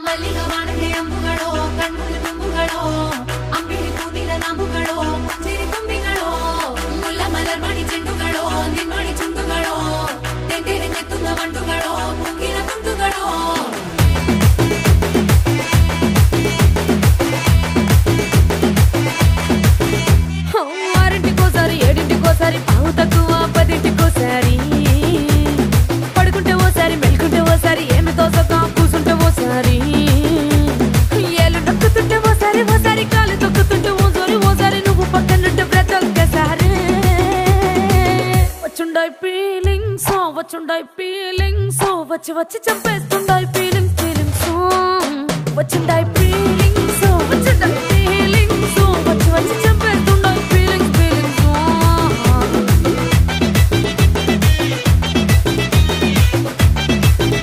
ಮಲ್ಲಿಗೆ ವಾಣಕ್ಕೆ ಅಂಬುಗಳೋ ಕಣ್ಮುಲ ತುಂಬುಗಳೋ ಅಂಬಿಡಿ ಕೂದಿಲ ನಂಬುಗಳೋ ಸಿರಿ ತುಂಬಿಗಳೋ ಮುಲ್ಲ ಮಲರ್ ಮಣಿ ಚೆಂಡುಗಳೋ ನಿನ್ಮಣಿ ಚುಂಡುಗಳೋ ತೆಂಡೆರೆ ನೆತ್ತುವ ಮಂಡುಗಳೋ ಮುಂಗಿನ ತುಂಡುಗಳೋ ఆరింటికోసారి ఏడింటికోసారి పావు తక్కువ పదింటికోసారి పడుకుంటే ఓసారి మెలుకుంటే ఓసారి ఏమి తోసక కూసుంటే ఓసారి ఏళ్ళు నొక్కుతుంటే ఓసారి ఓసారి కాలు తొక్కుతుంటే ఓసారి నువ్వు పక్కనుంటే ప్రతి ఒక్కసారి వచ్చుండాయి ఫీలింగ్స్ వచ్చి వచ్చి చంపేస్తుండాయి ఫీలింగ్స్ వచ్చుండాయి ఫీలింగ్స్